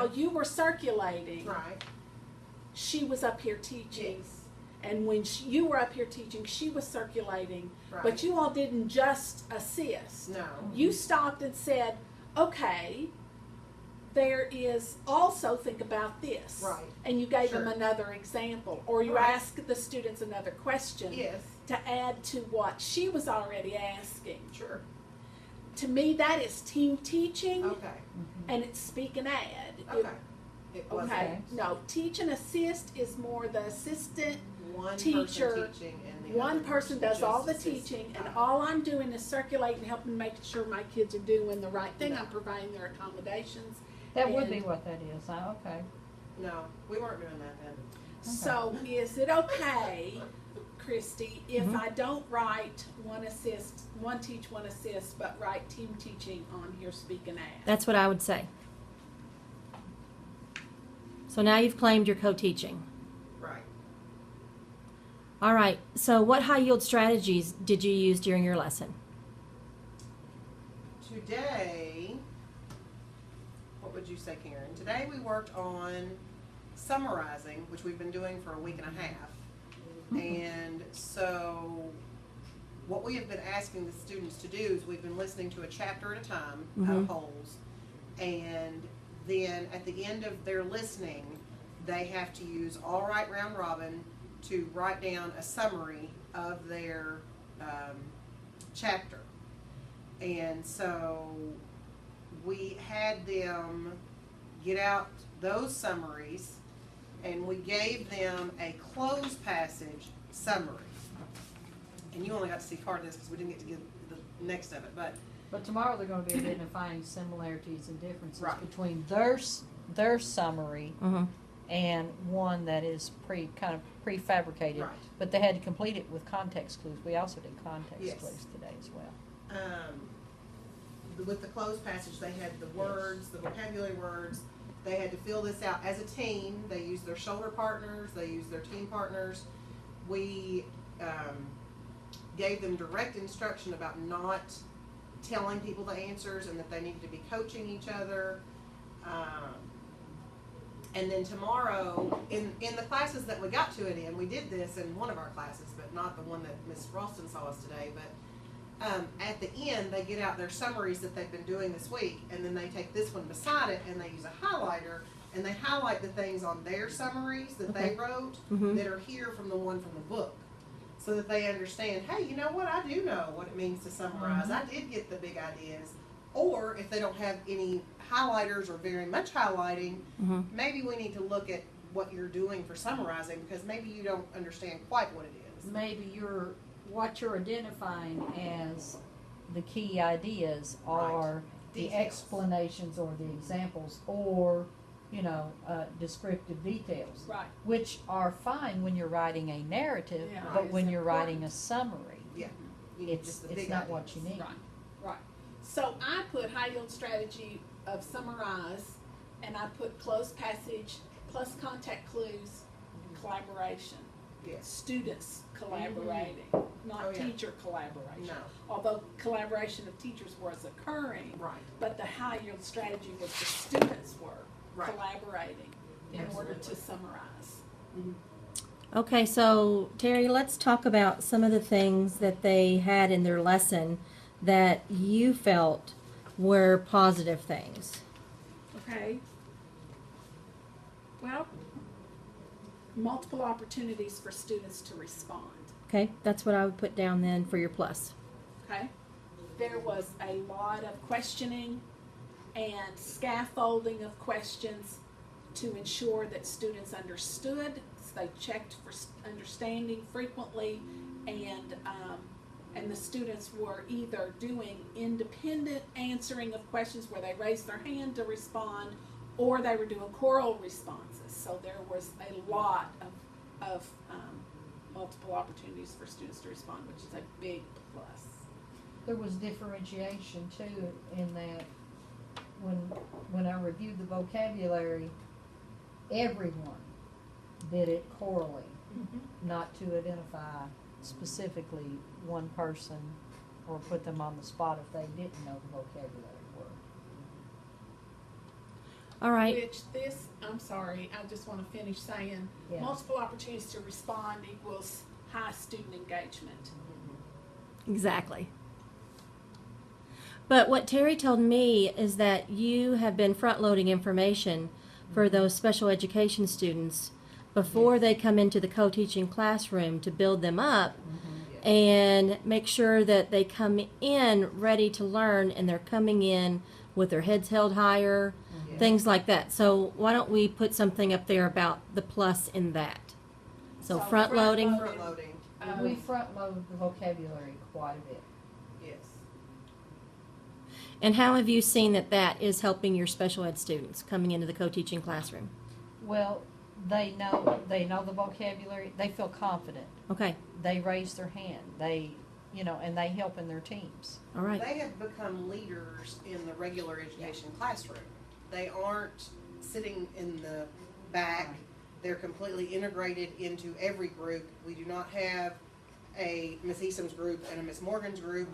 while you were circulating, Right. she was up here teaching. Yes. And when you were up here teaching, she was circulating. Right. But you all didn't just assist. No. You stopped and said, okay, there is also, think about this. Right. And you gave Sure. them another example. Or you Right. asked the students another question Yes. to add to what she was already asking. Sure. To me, that is team teaching, Okay. and it's speak and add. Okay. It was Okay. No, teach and assist is more the assistant one teacher. person teaching and the One other person does all the just assisting. teaching, and all I'm doing is circulating, helping make sure my kids are doing the right thing. No. I'm providing their accommodations. That would And be what that is, okay. No, we weren't doing that then. So is it okay, Christy, if I don't write one assist, one teach, one assist, but write team teaching on here, speak and add? That's what I would say. So now you've claimed your co-teaching. Right. All right, so what high yield strategies did you use during your lesson? Today, what would you say, Karen? Today we worked on summarizing, which we've been doing for a week and a half. And so what we have been asking the students to do is we've been listening to a chapter at a time out of wholes. And then at the end of their listening, they have to use all right round robin to write down a summary of their chapter. And so we had them get out those summaries, and we gave them a closed passage summary. And you only got to see part of this because we didn't get to get the next of it, but But tomorrow they're gonna be identifying similarities and differences Right. between their summary and one that is kind of prefabricated. Right. But they had to complete it with context clues. We also did context Yes. clues today as well. with the closed passage, they had the words, the vocabulary words. They had to fill this out as a team. They used their shoulder partners. They used their team partners. We gave them direct instruction about not telling people the answers and that they needed to be coaching each other. And then tomorrow, in the classes that we got to it in, we did this in one of our classes, but not the one that Miss Ralston saw us today. But at the end, they get out their summaries that they've been doing this week, and then they take this one beside it, and they use a highlighter, and they highlight the things on their summaries that they wrote that are here from the one from the book, so that they understand, hey, you know what, I do know what it means to summarize. I did get the big ideas. Or if they don't have any highlighters or very much highlighting, maybe we need to look at what you're doing for summarizing, because maybe you don't understand quite what it is. Maybe what you're identifying as the key ideas are the Details. explanations or the examples or, descriptive details. Right. Which are fine when you're writing a narrative, Yeah. but Right. when It's you're important. writing a summary, Yeah. You need it's just the it's big not ideas. what you need. Right, right. So I put high yield strategy of summarize, and I put closed passage plus contact clues, collaboration. Yes. Students collaborating, not Oh, yeah. teacher collaboration. No. Although collaboration of teachers was occurring, Right. but the high yield strategy was the students were Right. collaborating in order to Absolutely. summarize. Okay, so Terry, let's talk about some of the things that they had in their lesson that you felt were positive things. Okay. Well, multiple opportunities for students to respond. Okay, that's what I would put down then for your plus. Okay. There was a lot of questioning and scaffolding of questions to ensure that students understood. So they checked for understanding frequently, and the students were either doing independent answering of questions where they raised their hand to respond, or they were doing choral responses. So there was a lot of multiple opportunities for students to respond, which is a big plus. There was differentiation too in that when I reviewed the vocabulary, everyone did it chorally, not to identify specifically one person or put them on the spot if they didn't know the vocabulary word. All right. Which this, I'm sorry, I just want to finish saying, Yeah. multiple opportunities to respond equals high student engagement. Exactly. But what Terry told me is that you have been front loading information for those special education students before they come into the co-teaching classroom to build them up and make sure that they come in ready to learn and they're coming in with their heads held higher, things like that. So why don't we put something up there about the plus in that? So front loading. Front loading, We front load the vocabulary quite a bit. yes. And how have you seen that that is helping your special ed students coming into the co-teaching classroom? Well, they know the vocabulary. They feel confident. Okay. They raise their hand. They, and they help in their teams. All right. They have become leaders in the regular education classroom. They aren't sitting in the back. They're completely integrated into every group. We do not have a Miss Easom's group and a Miss Morgan's group.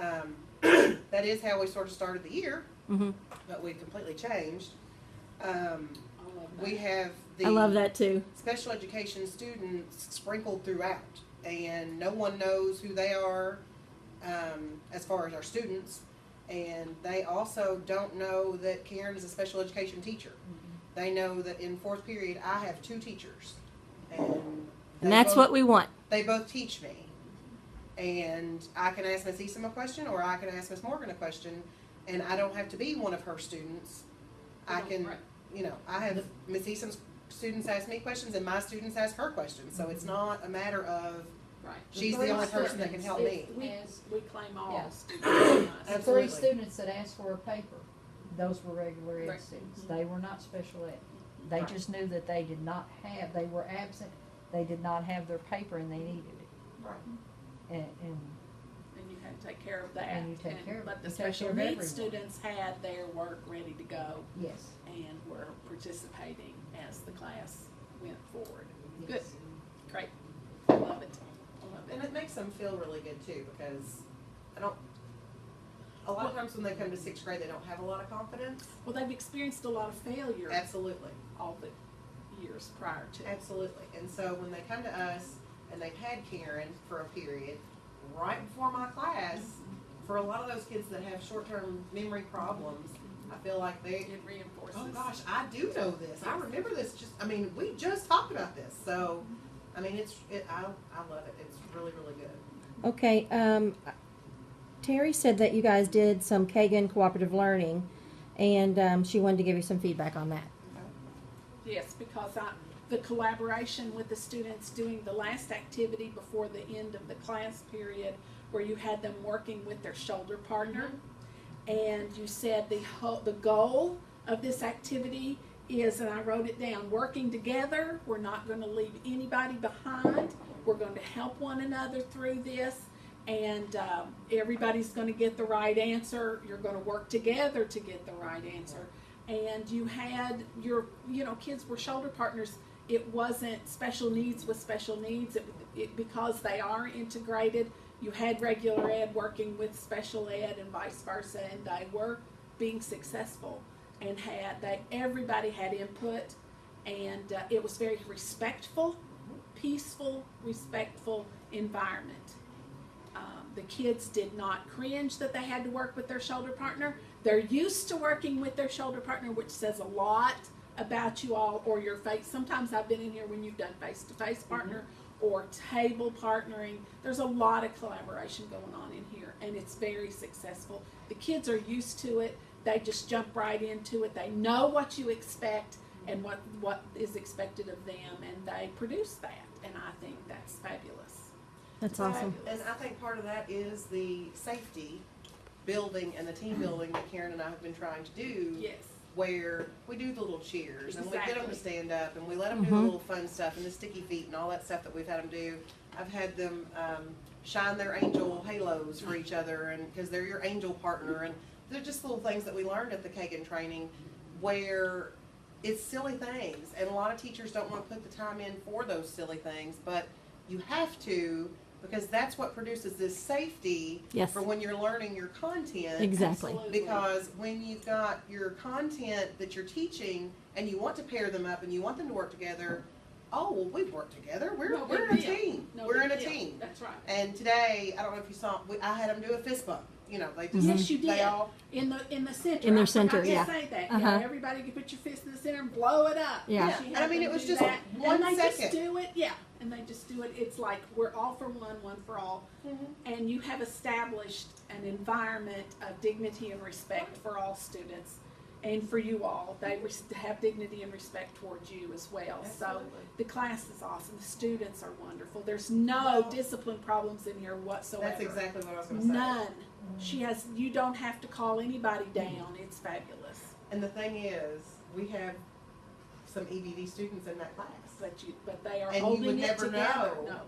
That is how we sort of started the year, Mm-hmm. but we've completely changed. I love that. We have the I love that too. special education students sprinkled throughout, and no one knows who they are as far as our students, and they also don't know that Karen is a special education teacher. They know that in fourth period I have 2 teachers, and And that's what we want. they both teach me, and I can ask Miss Easom a question or I can ask Miss Morgan a question, and I don't have to be one of her students. I can, Right. I have Miss Easom's students ask me questions and my students ask her questions, so it's not a matter of Right. she's the only person that can help me. We claim all Yeah. students. The Absolutely. 3 students that asked for a paper, those were regular ed Right. students. They were not special ed. They Right. just knew that they were absent, they did not have their paper and they needed it. Right. And And you had to take care of that. And you take care of But it. the You take special care of needs everyone. students had their work ready to go yes. and were participating as the class went forward. Good, Yes. great, I love it, I love And it. it makes them feel really good too, because a lot of times when they come to 6th grade, they don't have a lot of confidence. Well, they've experienced a lot of failure Absolutely. all the years prior to. Absolutely. And so when they come to us and they've had Karen for a period right before my class, for a lot of those kids that have short-term memory problems, I feel like It reinforces. oh gosh, I do know this. I remember this. We just talked about this. So, I love it. It's really, really good. Okay. Terry said that you guys did some Kagan cooperative learning, and she wanted to give you some feedback on that. Yes, because the collaboration with the students doing the last activity before the end of the class period, where you had them working with their shoulder partner, and you said the goal of this activity is, and I wrote it down, working together. We're not going to leave anybody behind. We're going to help one another through this, and everybody's going to get the right answer. You're going to work together to get the right answer. And you had your, kids were shoulder partners. It wasn't special needs with special needs. Because they are integrated, you had regular ed working with special ed and vice versa, and they were being successful and everybody had input, and it was very respectful, peaceful, respectful environment. The kids did not cringe that they had to work with their shoulder partner. They're used to working with their shoulder partner, which says a lot about you all or your face. Sometimes I've been in here when you've done face-to-face partner or table partnering. There's a lot of collaboration going on in here, and it's very successful. The kids are used to it. They just jump right into it. They know what you expect and what is expected of them, and they produce that, and I think that's fabulous. That's awesome. And I think part of that is the safety building and the team building that Karen and I have been trying to do. Yes. Where we do the little cheers and we get them to Exactly. stand up and we let them do the little fun stuff and the sticky feet and all that stuff that we've had them do. I've had them shine their angel halos for each other, and because they're your angel partner, and they're just little things that we learned at the Kagan training where it's silly things, and a lot of teachers don't want to put the time in for those silly things, but you have to because that's what produces this safety Yes. for when you're learning your content. Exactly. Absolutely. Because when you've got your content that you're teaching and you want to pair them up and you want them to work together, oh, well, we've worked together. We're No in big a deal. team. No We're big in a deal. team. That's right. And today, I don't know if you saw, I had them do a fist bump. You know, they just Yes, you they did. all In the center. In their I forgot center, to yeah. say that. Uh-huh. Yeah, everybody can put your fist in the center and blow it up. Yeah. She And had I mean, them it was do just that. 1 and they second. just do it. Yeah, and they just do it. It's like we're all for one for all, and you have established an environment of dignity and respect for all students. And for you all, they have dignity and respect towards you as well. So Absolutely. the class is awesome. The students are wonderful. There's no discipline problems in here whatsoever. That's exactly what I was going to say. None. You don't have to call anybody down. It's fabulous. And the thing is, we have some EBD students in that class But they are And you holding would it never together. know No.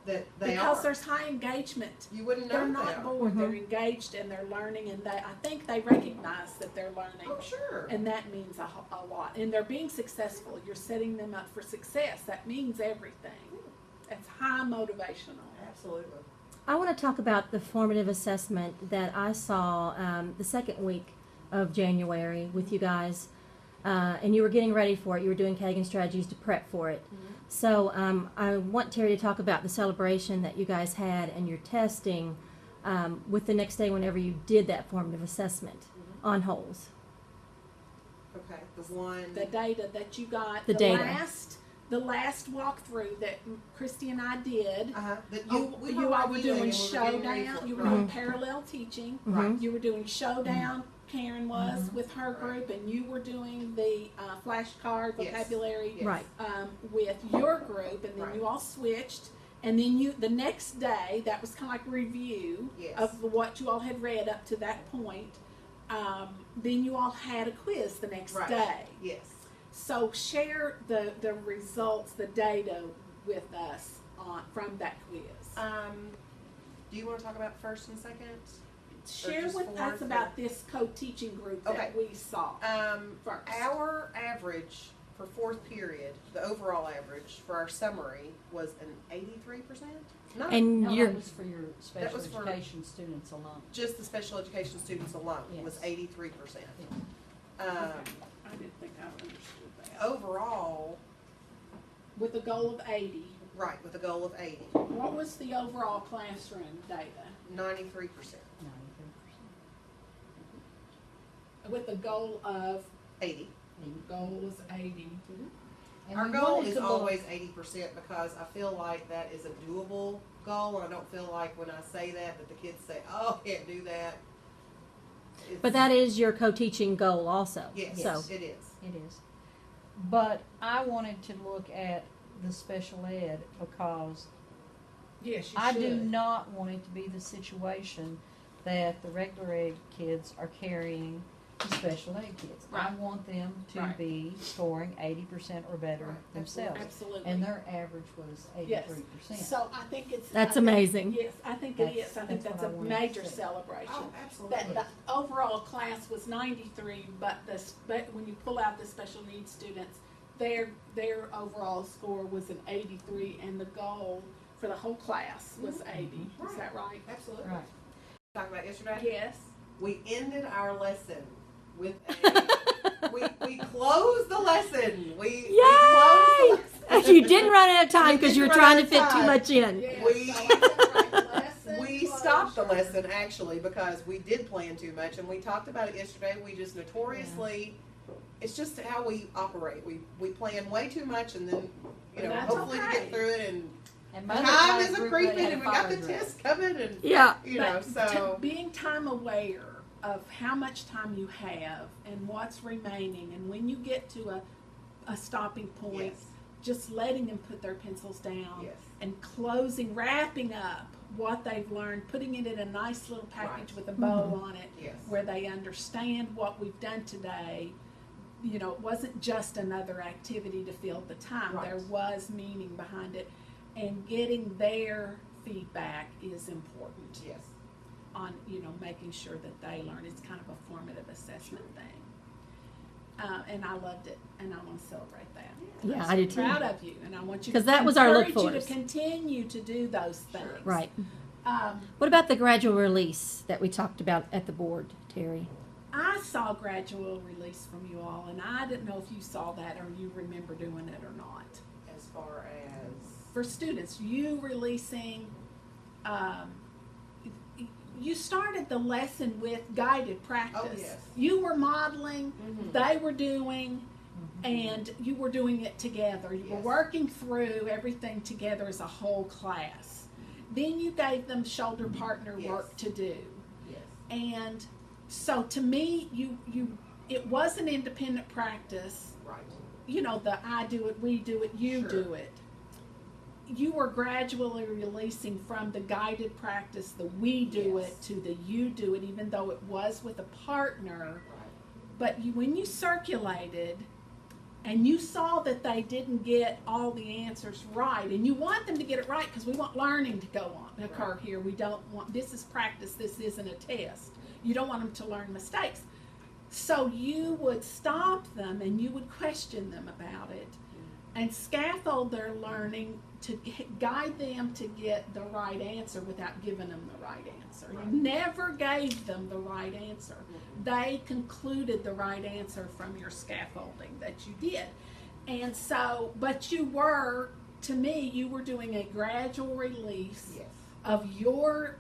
that they Because are. there's high engagement. You wouldn't know They're not that. bored. They're engaged and they're learning, and I think they recognize that they're learning. Oh, sure. And that means a lot. And they're being successful. You're setting them up for success. That means everything. It's high motivational. Absolutely. I want to talk about the formative assessment that I saw the second week of January with you guys, and you were getting ready for it. You were doing Kagan strategies to prep for it. So I want Terry to talk about the celebration that you guys had and your testing with the next day whenever you did that formative assessment on holes. Okay. The one. The data that you got, The data. the last walkthrough that Christy and I did. That You all were doing reviewing and we were getting ready showdown. for it. You were Right. doing parallel teaching. Mhm. You were doing showdown. Karen was with her group, and you were doing the flashcard Yes. vocabulary Yes. Right. with your group, and then Right. you all switched. And then the next day, that was kind of like review Yes. of what you all had read up to that point. Then you all had a quiz the next Right. day. Yes. So share the results, the data with us from that quiz. Do you want to talk about first and second? Share just with us fourth, about this co-teaching group that Okay. we saw first. Our average for fourth period, the overall average for our summary was an 83%. No, And No, you're that was for your special was for- education students alone. just the special education students alone was Yes. 83%. Okay. I didn't think I understood that. Overall, With a goal of 80, right, with a goal of 80, what was the overall classroom data? 93%. 93%. With a goal of, 80. goal was 80. And Our we goal wanted is to look- always 80% because I feel like that is a doable goal, and I don't feel like when I say that the kids say, "Oh, I can't do that." but that is your co-teaching goal also. Yes, So it is. It is. But I wanted to look at the special ed because Yes, you I should. do not want it to be the situation that the regular ed kids are carrying the special ed kids. I Right. want them to Right. be scoring 80% or better Right. themselves. Absolutely. And their average was 83%. So I think it's. That's I think- amazing. Yes, I think it That's- is. I think that's that's what a I wanted to major say. celebration. Oh, absolutely. That the overall class was 93, but when you pull out the special needs students, their overall score was an 83, and the goal for the whole class was 80. Is Right. that right? Absolutely. Right. Talking about yesterday, Yes. we ended our lesson with a. we closed the lesson. We closed the lesson. you didn't run out of time because you were didn't trying run to out of fit too time. much in. Yes. We- So I said, right, lesson We stopped the closure. lesson actually because we did plan too much, and we talked about it yesterday. We just notoriously, it's just how we operate. We plan way too much, and then And that's hopefully we okay. get through it, and And my other time class is a group, creeping, they had and we got the fire drill. test coming, and Yeah. But being time aware of how much time you have and what's remaining, and when you get to a stopping point, Yes. just letting them put their pencils down Yes. and wrapping up what they've learned, putting it in a nice little package Right. with a bow on it, Yes. where they understand what we've done today. You know, it wasn't just another activity to fill the time. Right. There was meaning behind it, and getting their feedback is important Yes. on, making sure that they learn. It's kind of a formative assessment thing. And I loved it, and I want to celebrate that. Yeah, I'm I do so too. proud of you, and I want you 'Cause to that was our look encourage you force. to continue to do those things. Right. Um, What about the gradual release that we talked about at the board, Terry? I saw gradual release from you all, and I didn't know if you saw that or you remember doing it or not. As far as For students, you releasing, you started the lesson with guided practice. Oh, yes. You were modeling, Mhm. they were doing, and you were doing it together. You were Yes. working through everything together as a whole class. Then you gave them shoulder partner Yes. work to do. yes, And so to me, it was an independent practice. right, You know, the I do it, we do it, you Sure. do it. You were gradually releasing from the guided practice, the we do Yes. it, to the you do it, even though it was with a partner. right, But when you circulated and you saw that they didn't get all the answers right, and you want them to get it right because we want learning to go on, occur Right. here. We don't want, this is practice, this isn't a test. You don't want them to learn mistakes. So you would stop them and you would question them about it and scaffold their learning to guide them to get the right answer without giving them the right answer. Right. You never gave them the right answer. They concluded the right answer from your scaffolding that you did. And so, but you were, to me, you were doing a gradual release yes, of your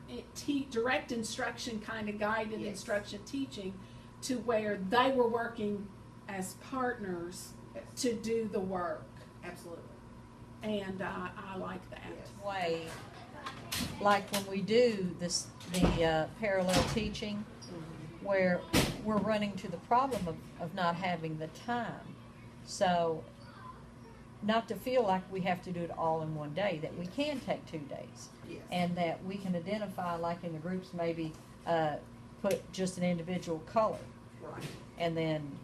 direct instruction, kind of guided Yes. instruction teaching, to where they were working as partners yes, to do the work. absolutely, And I like that. yes, Way, like when we do this, the parallel teaching, where we're running to the problem of not having the time. So, not to feel like we have to do it all in one day, that we can take 2 days. yes, And that we can identify, like in the groups, maybe put just an individual color. right, And then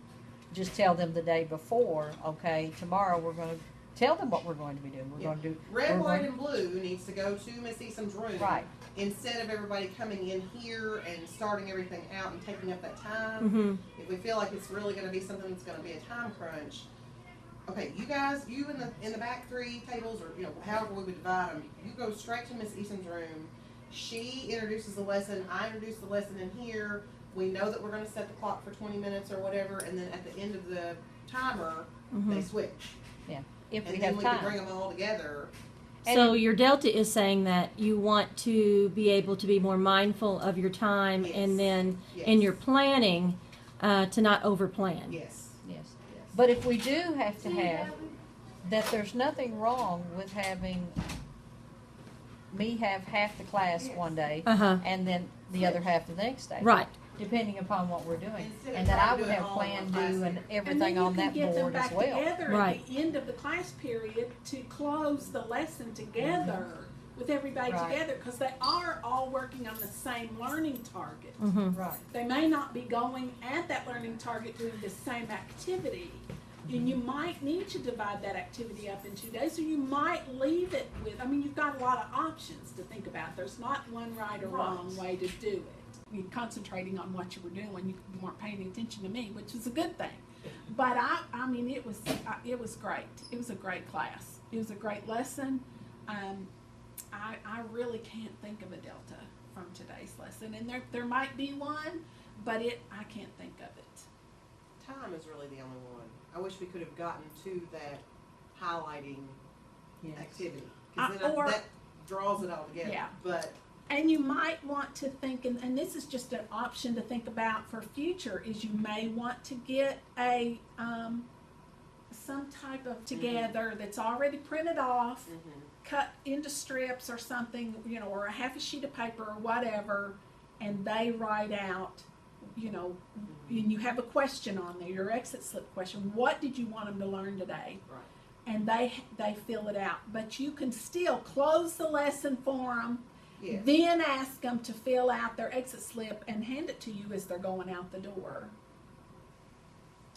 just tell them the day before, okay, tomorrow we're going to tell them what we're going to be doing. We're Yeah. going to do red, we're white, going- and blue needs to go to Miss Eason's room. Right. Instead of everybody coming in here and starting everything out and taking up that time, Mm-hmm. if we feel like it's really gonna be something that's gonna be a time crunch, okay, you guys, you in the back 3 tables, or, you know, however we would divide them, you go straight to Miss Eason's room. She introduces the lesson, I introduce the lesson in here. We know that we're gonna set the clock for 20 minutes or whatever, and then at the end of the timer, they switch. if we And have then we can bring time. them all together. So your delta is saying that you want to be able to be more mindful of your time Yes. and then Yes. in your planning to not overplan. Yes, Yes. yes. But if we do have to have, that there's nothing wrong with having me have half the class one day Uh-huh. and then the other half the next day. Right. Depending upon what we're doing. Instead of And that I trying to would do it have all in planned one do class and period. everything on that And then you can get them board as back well. together Right. at the end of the class period to close the lesson together with everybody Right. together, because they are all working on the same learning target. Mm-hmm. Right. They may not be going at that learning target doing the same activity. And you might need to divide that activity up in 2 days, or you might leave it with, I mean, you've got a lot of options to think about. There's not one right or wrong way to do it. You're concentrating on what you were doing. You weren't paying attention to me, which is a good thing. But I mean, it was great. It was a great class. It was a great lesson. I really can't think of a delta from today's lesson, and there might be one, but I can't think of it. Time is really the only one. I wish we could have gotten to that highlighting Yes. activity. Because then Or- that draws it all together. Yeah. But, And you might want to think, and this is just an option to think about for future, is you may want to get a some type of together that's already printed off, cut into strips or something, you know, or a half a sheet of paper or whatever, and they write out, you know, and you have a question on there, your exit slip question. What did you want them to learn today? right, And they fill it out, but you can still close the lesson for them. yes. Then ask them to fill out their exit slip and hand it to you as they're going out the door.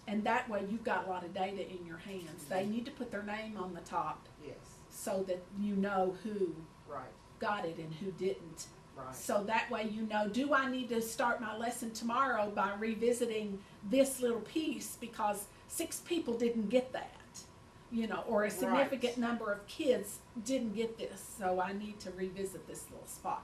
And that way you've got a lot of data in your hands. They need to put their name on the top Yes, so that you know who right, got it and who didn't. right. So that way you know, do I need to start my lesson tomorrow by revisiting this little piece because 6 people didn't get that, you know, or a significant number of kids didn't get this, so I need to revisit this little spot.